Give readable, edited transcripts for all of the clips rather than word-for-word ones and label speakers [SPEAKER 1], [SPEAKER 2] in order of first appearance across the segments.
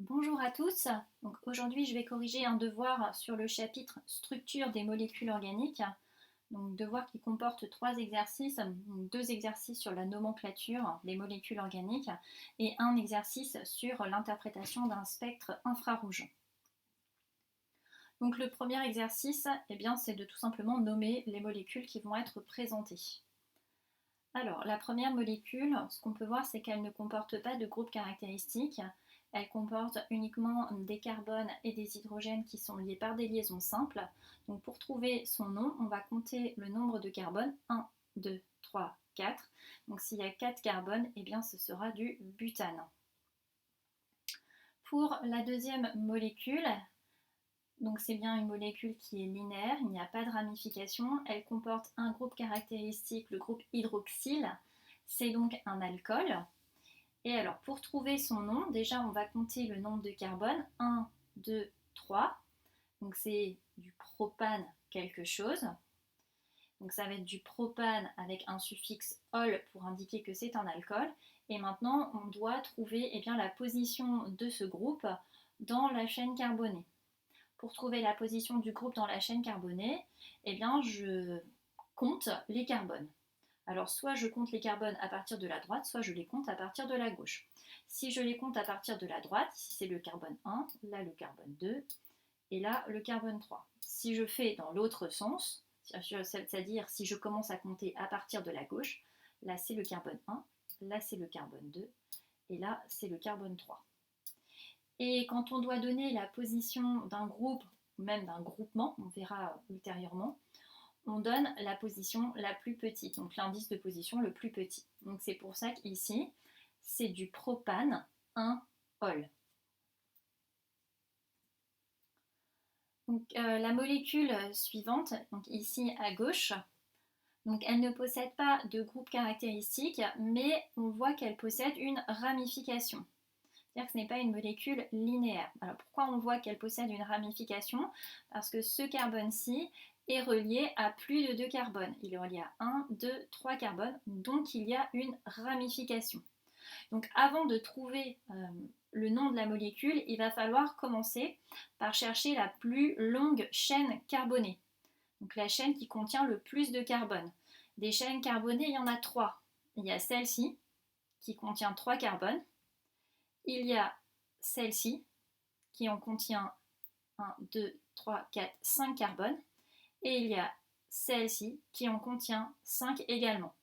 [SPEAKER 1] Bonjour à tous. Donc aujourd'hui, je vais corriger un devoir sur le chapitre structure des molécules organiques. Donc devoir qui comporte 3 exercices, donc 2 exercices sur la nomenclature des molécules organiques et un exercice sur l'interprétation d'un spectre infrarouge. Donc le premier exercice, c'est de tout simplement nommer les molécules qui vont être présentées. Alors, la première molécule, ce qu'on peut voir, c'est qu'elle ne comporte pas de groupe caractéristique. Elle comporte uniquement des carbones et des hydrogènes qui sont liés par des liaisons simples. Donc, pour trouver son nom, on va compter le nombre de carbones. 1, 2, 3, 4. Donc, s'il y a 4 carbones, ce sera du butane. Pour la deuxième molécule, donc c'est bien une molécule qui est linéaire, il n'y a pas de ramification. Elle comporte un groupe caractéristique, le groupe hydroxyle. C'est donc un alcool. Et alors pour trouver son nom, déjà on va compter le nombre de carbones. 1, 2, 3. Donc c'est du propane quelque chose. Donc ça va être du propane avec un suffixe ol pour indiquer que c'est un alcool. Et maintenant on doit trouver la position de ce groupe dans la chaîne carbonée. Pour trouver la position du groupe dans la chaîne carbonée, je compte les carbones. Alors soit je compte les carbones à partir de la droite, soit je les compte à partir de la gauche. Si je les compte à partir de la droite, ici c'est le carbone 1, là le carbone 2, et là le carbone 3. Si je fais dans l'autre sens, c'est-à-dire si je commence à compter à partir de la gauche, là c'est le carbone 1, là c'est le carbone 2, et là c'est le carbone 3. Et quand on doit donner la position d'un groupe, ou même d'un groupement, on verra ultérieurement, on donne la position la plus petite, donc l'indice de position le plus petit. Donc c'est pour ça qu'ici, c'est du propane 1-ol. Donc la molécule suivante, donc ici à gauche, donc elle ne possède pas de groupe caractéristique, mais on voit qu'elle possède une ramification. C'est-à-dire que ce n'est pas une molécule linéaire. Alors pourquoi on voit qu'elle possède une ramification? Parce que ce carbone-ci est relié à plus de 2 carbones. Il est relié à 1, 2, 3 carbones, donc il y a une ramification. Donc avant de trouver le nom de la molécule, il va falloir commencer par chercher la plus longue chaîne carbonée. Donc la chaîne qui contient le plus de carbone. Des chaînes carbonées, il y en a 3. Il y a celle-ci qui contient 3 carbones. Il y a celle-ci qui en contient 1, 2, 3, 4, 5 carbones. Et il y a celle-ci qui en contient 5 également.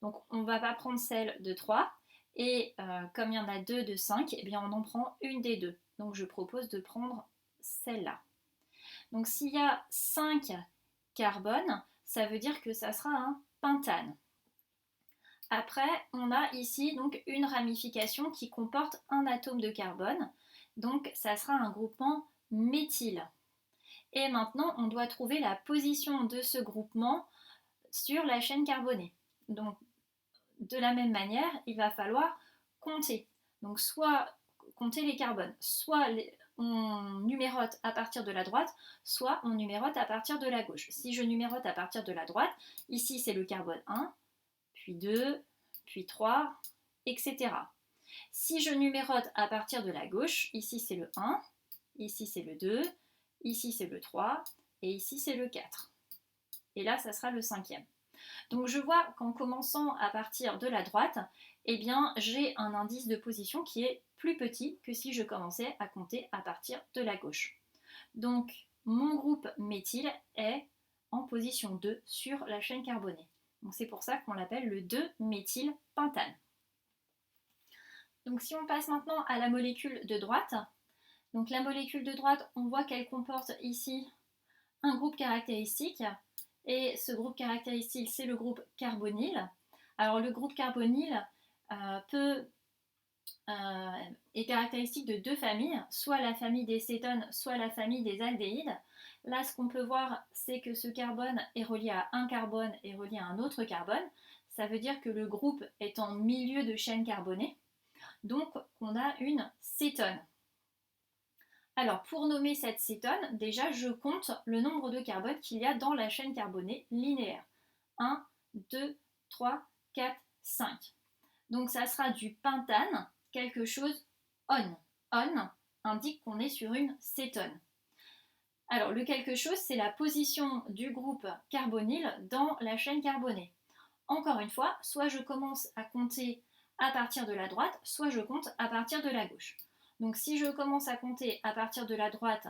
[SPEAKER 1] Donc on ne va pas prendre celle de 3. Et comme il y en a 2 de 5, on en prend une des deux. Donc je propose de prendre celle-là. Donc s'il y a 5 carbones, ça veut dire que ça sera un pentane. Après, on a ici donc une ramification qui comporte un atome de carbone. Donc ça sera un groupement méthyle. Et maintenant, on doit trouver la position de ce groupement sur la chaîne carbonée. Donc de la même manière, il va falloir compter. Donc soit compter les carbones, soit on numérote à partir de la droite, soit on numérote à partir de la gauche. Si je numérote à partir de la droite, ici c'est le carbone 1, puis 2, puis 3, etc. Si je numérote à partir de la gauche, ici c'est le 1, ici c'est le 2, ici c'est le 3, et ici c'est le 4. Et là, ça sera le 5e. Donc je vois qu'en commençant à partir de la droite, j'ai un indice de position qui est plus petit que si je commençais à compter à partir de la gauche. Donc mon groupe méthyle est en position 2 sur la chaîne carbonée. Donc c'est pour ça qu'on l'appelle le 2-méthylpentane. Donc si on passe maintenant à la molécule de droite, donc la molécule de droite, on voit qu'elle comporte ici un groupe caractéristique. Et ce groupe caractéristique, c'est le groupe carbonyle. Alors le groupe carbonyle est caractéristique de 2 familles, soit la famille des cétones, soit la famille des aldéhydes. Là, ce qu'on peut voir, c'est que ce carbone est relié à un carbone et relié à un autre carbone. Ça veut dire que le groupe est en milieu de chaîne carbonée. Donc, on a une cétone. Alors, pour nommer cette cétone, déjà, je compte le nombre de carbones qu'il y a dans la chaîne carbonée linéaire. 1, 2, 3, 4, 5. Donc, ça sera du pentane, quelque chose on. On, indique qu'on est sur une cétone. Alors, le quelque chose, c'est la position du groupe carbonyl dans la chaîne carbonée. Encore une fois, soit je commence à compter à partir de la droite, soit je compte à partir de la gauche. Donc, si je commence à compter à partir de la droite,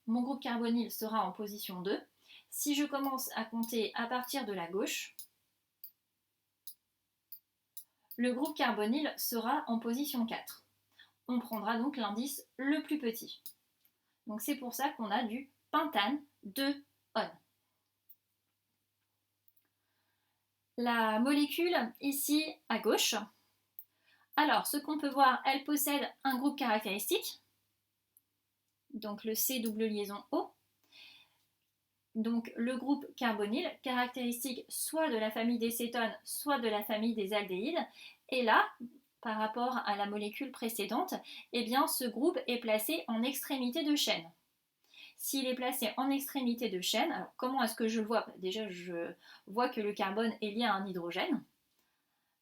[SPEAKER 1] mon groupe carbonyl sera en position 2. Si je commence à compter à partir de la gauche, le groupe carbonyl sera en position 4. On prendra donc l'indice le plus petit. Donc c'est pour ça qu'on a du pentane 2-on. La molécule ici à gauche, alors ce qu'on peut voir, elle possède un groupe caractéristique, donc le C double liaison O. Donc le groupe carbonyl, caractéristique soit de la famille des cétones, soit de la famille des aldéhydes. Et là, par rapport à la molécule précédente, eh bien, ce groupe est placé en extrémité de chaîne. S'il est placé en extrémité de chaîne, alors comment est-ce que je le vois? Déjà, je vois que le carbone est lié à un hydrogène.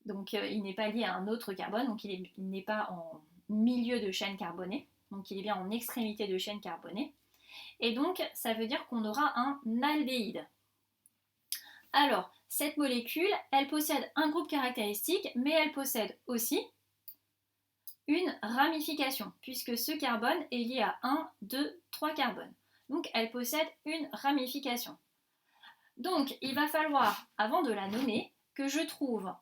[SPEAKER 1] Donc il n'est pas lié à un autre carbone, donc il n'est pas en milieu de chaîne carbonée. Donc il est bien en extrémité de chaîne carbonée. Et donc, ça veut dire qu'on aura un aldéhyde. Alors, cette molécule, elle possède un groupe caractéristique, mais elle possède aussi une ramification, puisque ce carbone est lié à 1, 2, 3 carbones. Donc, elle possède une ramification. Donc, il va falloir, avant de la nommer, que je trouve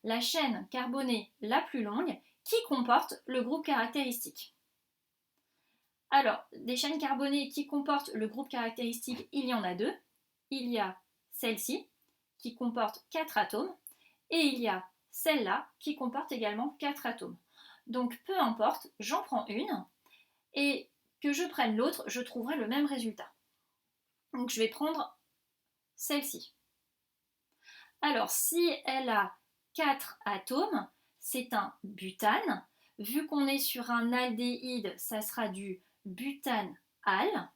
[SPEAKER 1] la chaîne carbonée la plus longue qui comporte le groupe caractéristique. Alors, des chaînes carbonées qui comportent le groupe caractéristique, il y en a deux. Il y a celle-ci, qui comporte 4 atomes, et il y a celle-là, qui comporte également 4 atomes. Donc, peu importe, j'en prends une, et que je prenne l'autre, je trouverai le même résultat. Donc, je vais prendre celle-ci. Alors, si elle a 4 atomes, c'est un butane. Vu qu'on est sur un aldéhyde, ça sera du butanal.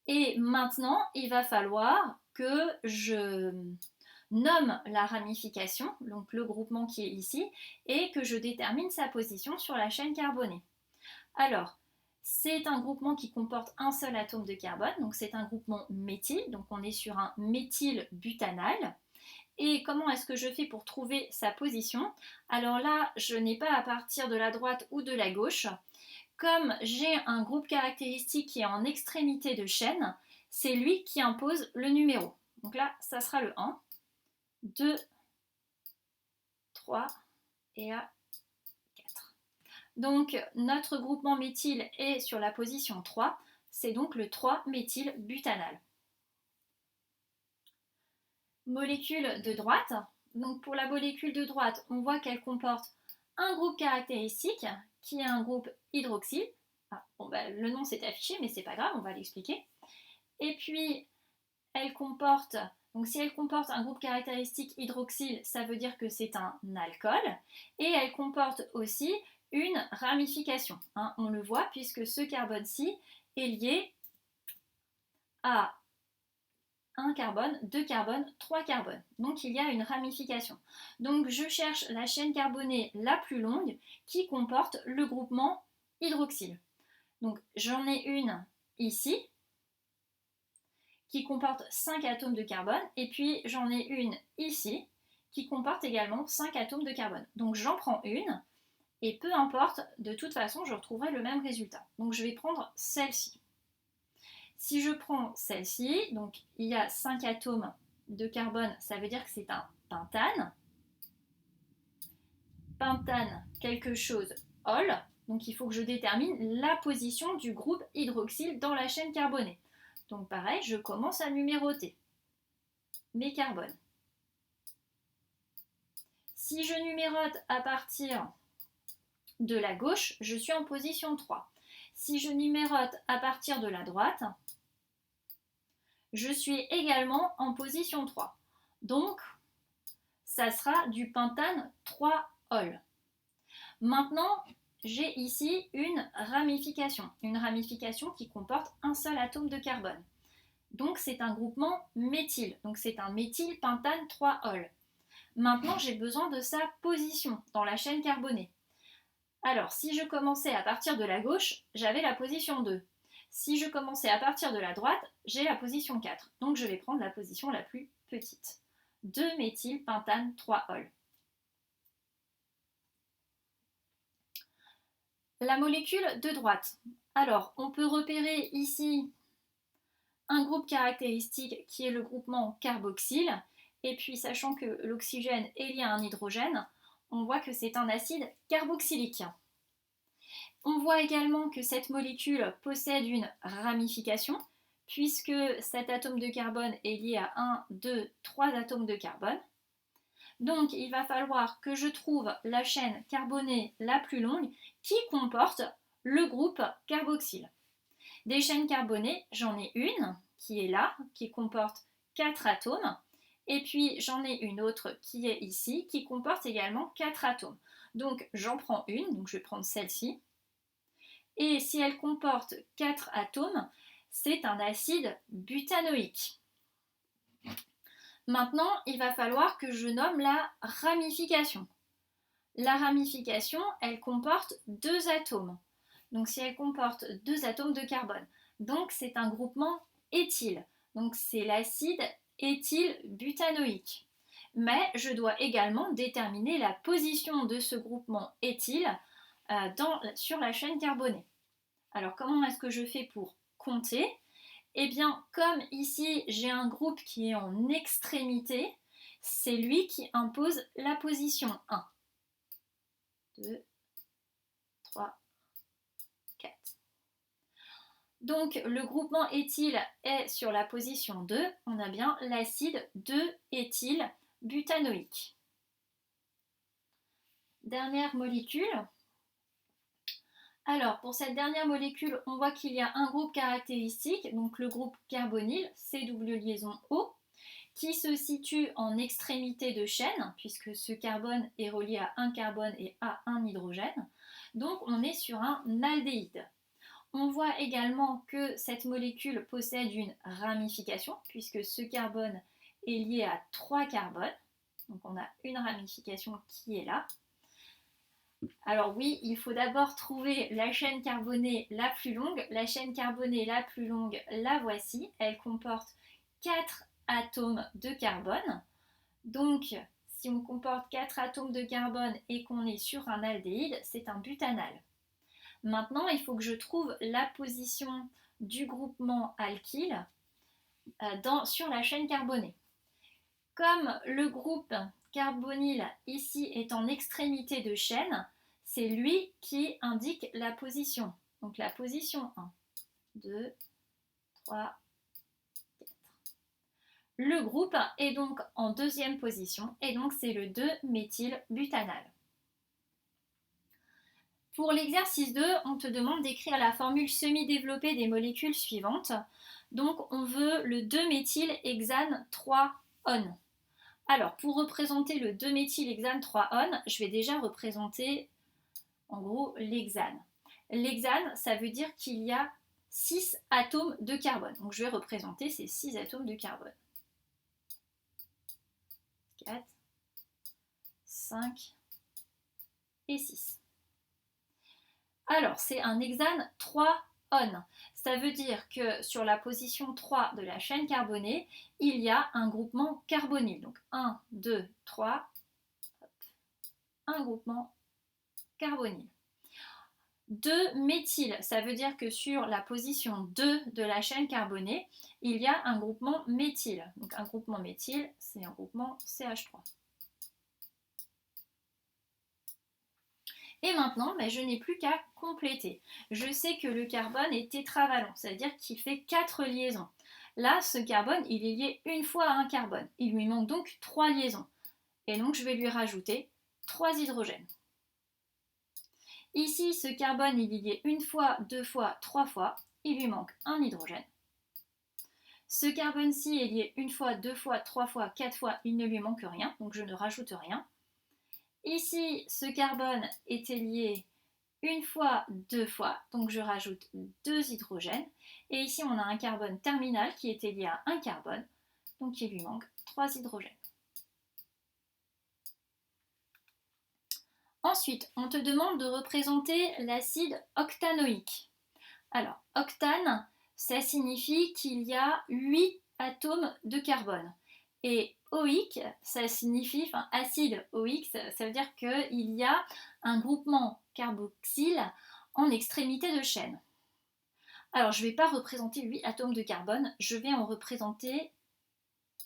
[SPEAKER 1] Et maintenant, il va falloir que je nomme la ramification, donc le groupement qui est ici, et que je détermine sa position sur la chaîne carbonée. Alors, c'est un groupement qui comporte un seul atome de carbone, donc c'est un groupement méthyle, donc on est sur un méthylbutanal. Et comment est-ce que je fais pour trouver sa position? Alors là, je n'ai pas à partir de la droite ou de la gauche. Comme j'ai un groupe caractéristique qui est en extrémité de chaîne, c'est lui qui impose le numéro. Donc là, ça sera le 1, 2, 3 et à 4. Donc notre groupement méthyle est sur la position 3, c'est donc le 3-méthylbutanal. Molécule de droite. Donc pour la molécule de droite, on voit qu'elle comporte un groupe caractéristique qui est un groupe hydroxyle. Ah, bon, le nom s'est affiché, mais c'est pas grave, on va l'expliquer. Et puis, elle comporte, donc si elle comporte un groupe caractéristique hydroxyle, ça veut dire que c'est un alcool. Et elle comporte aussi une ramification. Hein, on le voit puisque ce carbone-ci est lié à 1 carbone, 2 carbones, 3 carbones. Donc il y a une ramification. Donc je cherche la chaîne carbonée la plus longue qui comporte le groupement hydroxyle. Donc j'en ai une ici qui comporte 5 atomes de carbone et puis j'en ai une ici qui comporte également 5 atomes de carbone. Donc j'en prends une et peu importe, de toute façon je retrouverai le même résultat. Donc je vais prendre celle-ci. Si je prends celle-ci, donc il y a 5 atomes de carbone, ça veut dire que c'est un pentane. Pentane, quelque chose, ol. Donc il faut que je détermine la position du groupe hydroxyle dans la chaîne carbonée. Donc pareil, je commence à numéroter mes carbones. Si je numérote à partir de la gauche, je suis en position 3. Si je numérote à partir de la droite, je suis également en position 3. Donc, ça sera du pentane 3-ol. Maintenant, j'ai ici une ramification qui comporte un seul atome de carbone. Donc, c'est un groupement méthyle. Donc, c'est un méthylpentane 3-ol. Maintenant, j'ai besoin de sa position dans la chaîne carbonée. Alors, si je commençais à partir de la gauche, j'avais la position 2. Si je commençais à partir de la droite, j'ai la position 4. Donc je vais prendre la position la plus petite. 2-méthylpentane 3-ol. La molécule de droite. Alors, on peut repérer ici un groupe caractéristique qui est le groupement carboxyle. Et puis, sachant que l'oxygène est lié à un hydrogène, on voit que c'est un acide carboxylique. On voit également que cette molécule possède une ramification, puisque cet atome de carbone est lié à 1, 2, 3 atomes de carbone. Donc, il va falloir que je trouve la chaîne carbonée la plus longue qui comporte le groupe carboxyle. Des chaînes carbonées, j'en ai une qui est là, qui comporte 4 atomes. Et puis, j'en ai une autre qui est ici, qui comporte également 4 atomes. Donc, j'en prends une, donc je vais prendre celle-ci. Et si elle comporte 4 atomes, c'est un acide butanoïque. Maintenant, il va falloir que je nomme la ramification. La ramification, elle comporte 2 atomes. Donc si elle comporte 2 atomes de carbone, donc c'est un groupement éthyle. Donc c'est l'acide éthylbutanoïque. Mais je dois également déterminer la position de ce groupement éthyle sur la chaîne carbonée. Alors comment est-ce que je fais pour compter? Eh bien, comme ici j'ai un groupe qui est en extrémité, c'est lui qui impose la position 1. 2, 3, 4. Donc le groupement éthyle est sur la position 2. On a bien l'acide 2-éthylbutanoïque. Dernière molécule. Alors, pour cette dernière molécule, on voit qu'il y a un groupe caractéristique, donc le groupe carbonyle, CW liaison O, qui se situe en extrémité de chaîne, puisque ce carbone est relié à un carbone et à un hydrogène. Donc, on est sur un aldéhyde. On voit également que cette molécule possède une ramification, puisque ce carbone est lié à 3 carbones. Donc, on a une ramification qui est là. Alors oui, il faut d'abord trouver la chaîne carbonée la plus longue. La chaîne carbonée la plus longue, la voici. Elle comporte 4 atomes de carbone. Donc, si on comporte 4 atomes de carbone et qu'on est sur un aldéhyde, c'est un butanal. Maintenant, il faut que je trouve la position du groupement alkyle sur la chaîne carbonée. Comme le groupe carbonyle ici est en extrémité de chaîne, c'est lui qui indique la position. Donc la position 1, 2, 3, 4. Le groupe est donc en deuxième position et donc c'est le 2-méthylbutanal. Pour l'exercice 2, on te demande d'écrire la formule semi-développée des molécules suivantes. Donc on veut le 2-méthylhexane 3-on. Alors, pour représenter le 2-méthylhexane 3-on, je vais déjà représenter en gros l'hexane. L'hexane, ça veut dire qu'il y a 6 atomes de carbone. Donc je vais représenter ces 6 atomes de carbone. 4, 5 et 6. Alors, c'est un hexane 3-on. Ça veut dire que sur la position 3 de la chaîne carbonée, il y a un groupement carbonyle. Donc 1, 2, 3, un groupement carbonyle. 2-méthyle, ça veut dire que sur la position 2 de la chaîne carbonée, il y a un groupement méthyle. Donc un groupement méthyle, c'est un groupement CH3. Et maintenant, je n'ai plus qu'à compléter. Je sais que le carbone est tétravalent, c'est-à-dire qu'il fait 4 liaisons. Là, ce carbone, il est lié une fois à un carbone. Il lui manque donc 3 liaisons. Et donc, je vais lui rajouter 3 hydrogènes. Ici, ce carbone, il est lié une fois, 2 fois, 3 fois. Il lui manque un hydrogène. Ce carbone-ci est lié une fois, 2 fois, 3 fois, 4 fois. Il ne lui manque rien, donc je ne rajoute rien. Ici, ce carbone était lié une fois, 2 fois, donc je rajoute 2 hydrogènes. Et ici, on a un carbone terminal qui était lié à un carbone, donc il lui manque 3 hydrogènes. Ensuite, on te demande de représenter l'acide octanoïque. Alors, octane, ça signifie qu'il y a 8 atomes de carbone. Et oïque, ça signifie, enfin acide oïque, ça veut dire qu'il y a un groupement carboxyle en extrémité de chaîne. Alors, je ne vais pas représenter 8 atomes de carbone, je vais en représenter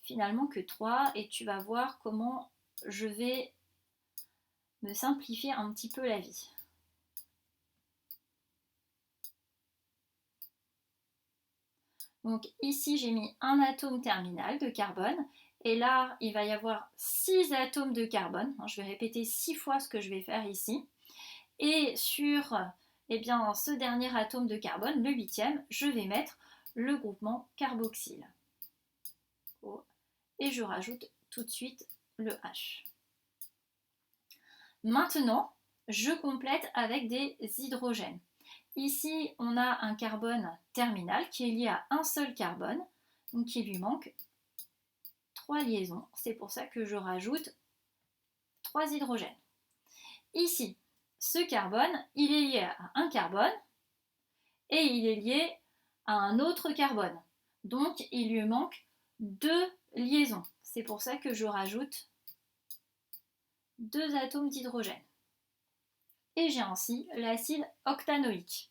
[SPEAKER 1] finalement que 3 et tu vas voir comment je vais me simplifier un petit peu la vie. Donc ici, j'ai mis un atome terminal de carbone. Et là, il va y avoir 6 atomes de carbone. Je vais répéter 6 fois ce que je vais faire ici. Et sur ce dernier atome de carbone, le 8e, je vais mettre le groupement carboxyle. Et je rajoute tout de suite le H. Maintenant, je complète avec des hydrogènes. Ici, on a un carbone terminal qui est lié à un seul carbone, donc il lui manque 3 liaisons. C'est pour ça que je rajoute 3 hydrogènes. Ici, ce carbone, il est lié à un carbone et il est lié à un autre carbone. Donc, il lui manque 2 liaisons. C'est pour ça que je rajoute 2 atomes d'hydrogène. Et j'ai ainsi l'acide octanoïque.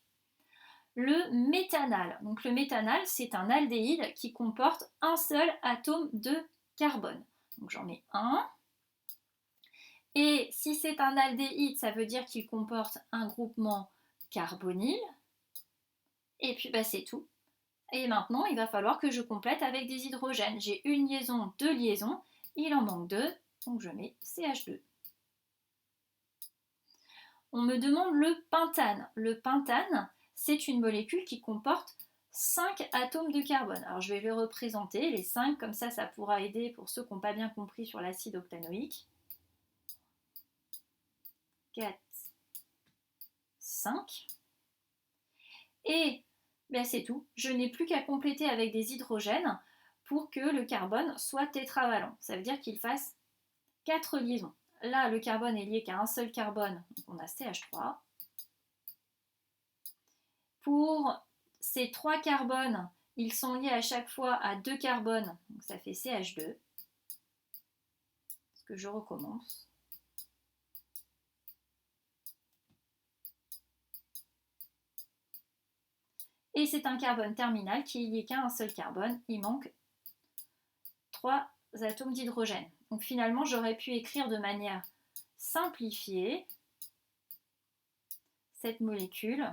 [SPEAKER 1] Le méthanal. Donc le méthanal, c'est un aldéhyde qui comporte un seul atome de carbone. Donc j'en mets un. Et si c'est un aldéhyde, ça veut dire qu'il comporte un groupement carbonyle. Et puis c'est tout. Et maintenant, il va falloir que je complète avec des hydrogènes. J'ai une liaison, 2 liaisons. Il en manque 2, donc je mets CH2. On me demande le pentane. Le pentane, c'est une molécule qui comporte 5 atomes de carbone. Alors je vais le représenter, les 5, comme ça pourra aider pour ceux qui n'ont pas bien compris sur l'acide octanoïque. 4, 5. Et c'est tout. Je n'ai plus qu'à compléter avec des hydrogènes pour que le carbone soit tétravalent. Ça veut dire qu'il fasse 4 liaisons. Là, le carbone est lié qu'à un seul carbone, donc on a CH3. Pour ces 3 carbones, ils sont liés à chaque fois à 2 carbones, donc ça fait CH2. Ce que je recommence. Et c'est un carbone terminal qui est lié qu'à un seul carbone. Il manque 3 atomes d'hydrogène. Donc finalement, j'aurais pu écrire de manière simplifiée cette molécule.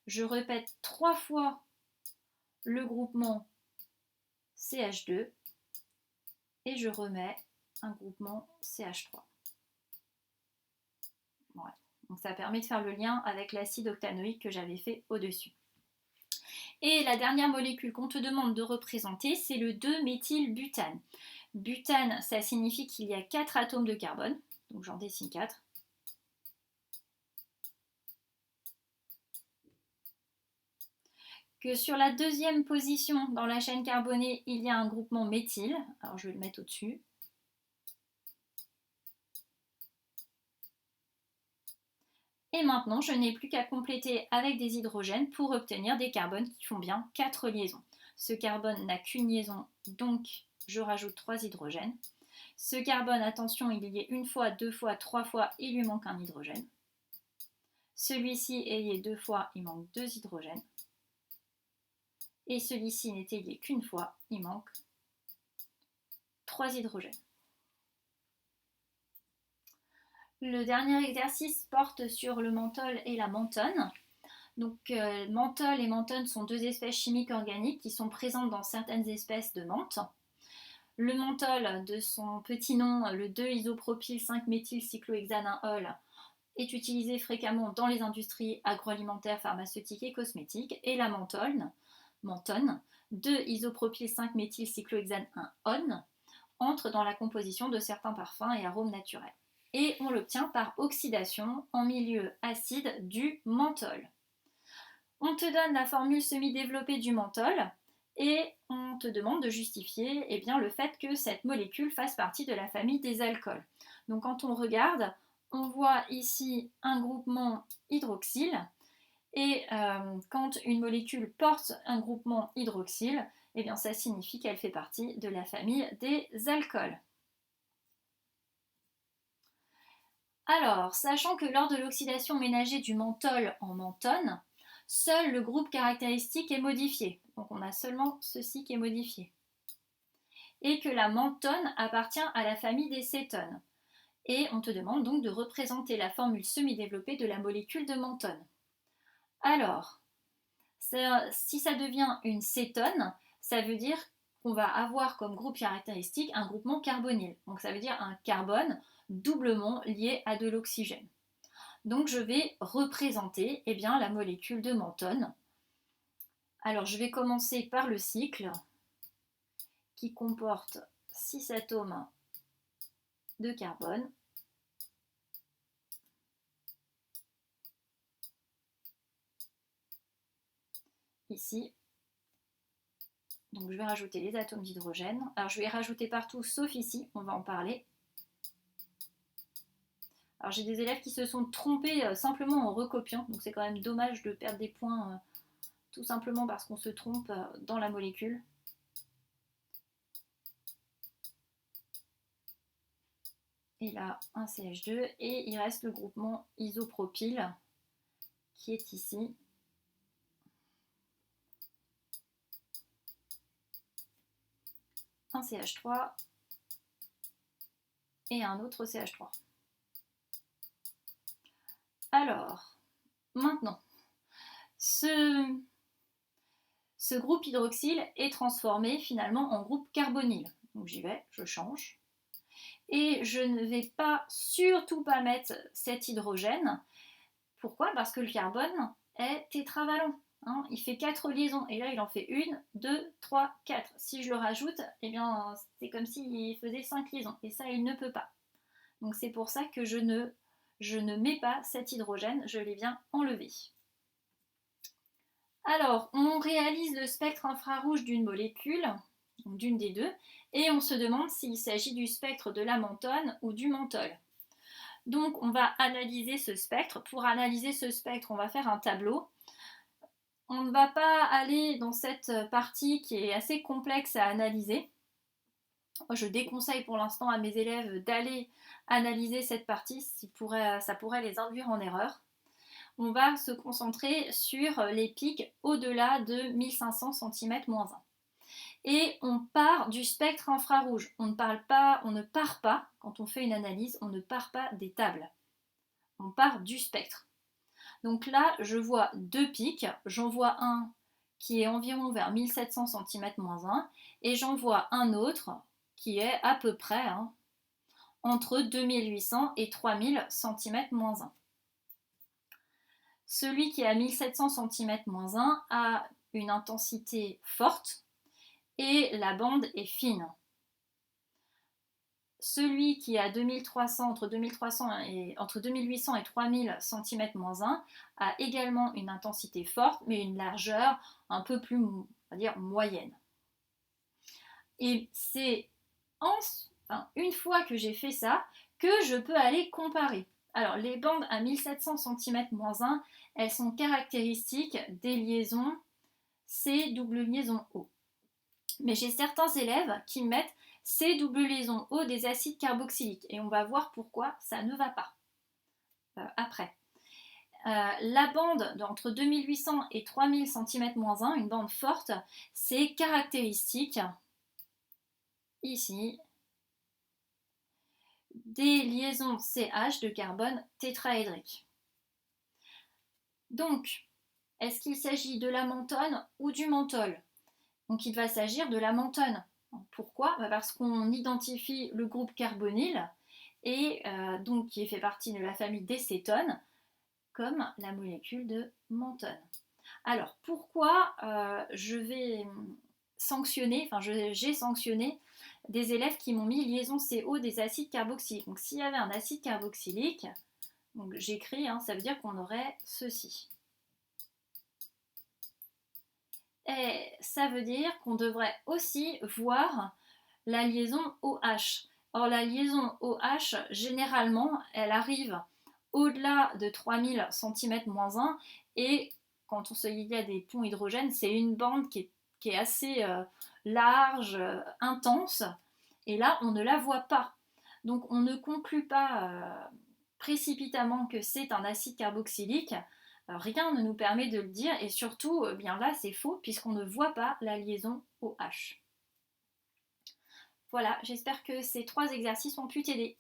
[SPEAKER 1] Je répète 3 fois le groupement CH2 et je remets un groupement CH3. Voilà. Donc ça permet de faire le lien avec l'acide octanoïque que j'avais fait au-dessus. Et la dernière molécule qu'on te demande de représenter, c'est le 2-méthylbutane. Butane, ça signifie qu'il y a 4 atomes de carbone. Donc j'en dessine 4. Que sur la deuxième position dans la chaîne carbonée, il y a un groupement méthyle. Alors je vais le mettre au-dessus. Et maintenant, je n'ai plus qu'à compléter avec des hydrogènes pour obtenir des carbones qui font bien 4 liaisons. Ce carbone n'a qu'une liaison, donc je rajoute 3 hydrogènes. Ce carbone, attention, il est lié une fois, 2 fois, 3 fois, il lui manque un hydrogène. Celui-ci est lié 2 fois, il manque 2 hydrogènes. Et celui-ci n'était lié qu'une fois, il manque 3 hydrogènes. Le dernier exercice porte sur le menthol et la menthone. Donc menthol et menthone sont 2 espèces chimiques organiques qui sont présentes dans certaines espèces de menthe. Le menthol, de son petit nom, le 2-isopropyl-5-méthylcyclohexaneol, est utilisé fréquemment dans les industries agroalimentaires, pharmaceutiques et cosmétiques. Et la menthone, 2-isopropyl-5-méthylcyclohexaneone, entre dans la composition de certains parfums et arômes naturels. Et on l'obtient par oxydation en milieu acide du menthol. On te donne la formule semi-développée du menthol et on te demande de justifier eh bien, le fait que cette molécule fasse partie de la famille des alcools. Donc quand on regarde, on voit ici un groupement hydroxyle, et quand une molécule porte un groupement hydroxyle, eh bien, ça signifie qu'elle fait partie de la famille des alcools. Alors, sachant que lors de l'oxydation ménagée du menthol en menthone, seul le groupe caractéristique est modifié. Donc on a seulement ceci qui est modifié. Et que la menthone appartient à la famille des cétones. Et on te demande donc de représenter la formule semi-développée de la molécule de menthone. Alors, si ça devient une cétone, ça veut dire qu'on va avoir comme groupe caractéristique un groupement carbonyle. Donc ça veut dire un carbone doublement lié à de l'oxygène. Donc je vais représenter eh bien, la molécule de menthone. Alors je vais commencer par le cycle qui comporte 6 atomes de carbone. Ici. Donc je vais rajouter les atomes d'hydrogène. Alors je vais rajouter partout sauf ici, on va en parler. Alors j'ai des élèves qui se sont trompés simplement en recopiant, donc c'est quand même dommage de perdre des points tout simplement parce qu'on se trompe dans la molécule. Et là, un CH2, et il reste le groupement isopropyl qui est ici. Un CH3 et un autre CH3. Alors, maintenant, ce groupe hydroxyle est transformé finalement en groupe carbonyle. Donc j'y vais, je change. Et je ne vais pas, surtout pas mettre cet hydrogène. Pourquoi? Parce que le carbone est tétravalent. Hein, il fait 4 liaisons, et là il en fait 1, 2, 3, 4. Si je le rajoute, eh bien c'est comme s'il faisait 5 liaisons, et ça il ne peut pas. Donc c'est pour ça que je ne mets pas cet hydrogène, je l'ai bien enlevé. Alors, on réalise le spectre infrarouge d'une molécule, d'une des deux, et on se demande s'il s'agit du spectre de la menthone ou du menthol. Donc, on va analyser ce spectre. Pour analyser ce spectre, on va faire un tableau. On ne va pas aller dans cette partie qui est assez complexe à analyser. Je déconseille pour l'instant à mes élèves d'aller analyser cette partie, ça pourrait les induire en erreur. On va se concentrer sur les pics au-delà de 1500 cm-1. Et on part du spectre infrarouge. On ne part pas, quand on fait une analyse, on ne part pas des tables. On part du spectre. Donc là, je vois deux pics. J'en vois un qui est environ vers 1700 cm-1 et j'en vois un autre qui est à peu près entre 2800 et 3000 cm-1. Celui qui est à 1700 cm-1 a une intensité forte et la bande est fine. Celui qui est à 2300, entre 2800 et 3000 cm-1 a également une intensité forte, mais une largeur un peu plus, on va dire, moyenne. Et c'est une fois que j'ai fait ça que je peux aller comparer. Alors, les bandes à 1700 cm-1, elles sont caractéristiques des liaisons C double liaison O. Mais j'ai certains élèves qui mettent C double liaison O des acides carboxyliques. Et on va voir pourquoi ça ne va pas après. La bande entre 2800 et 3000 cm-1, une bande forte, c'est caractéristique, ici, des liaisons CH de carbone tétraédrique. Donc, est-ce qu'il s'agit de la menthone ou du menthol? Donc il va s'agir de la menthone. Pourquoi? Parce qu'on identifie le groupe carbonyle et donc qui fait partie de la famille des cétones comme la molécule de menthone. Alors pourquoi j'ai sanctionné des élèves qui m'ont mis liaison CO des acides carboxyliques. Donc s'il y avait un acide carboxylique, j'écris, ça veut dire qu'on aurait ceci. Et ça veut dire qu'on devrait aussi voir la liaison OH. Or, la liaison OH, généralement, elle arrive au-delà de 3000 cm-1 et quand il y a des ponts hydrogènes, c'est une bande qui est assez large, intense, et là, on ne la voit pas. Donc, on ne conclut pas précipitamment que c'est un acide carboxylique. Rien ne nous permet de le dire, et surtout, bien là, c'est faux, puisqu'on ne voit pas la liaison OH. Voilà, j'espère que ces 3 exercices ont pu t'aider.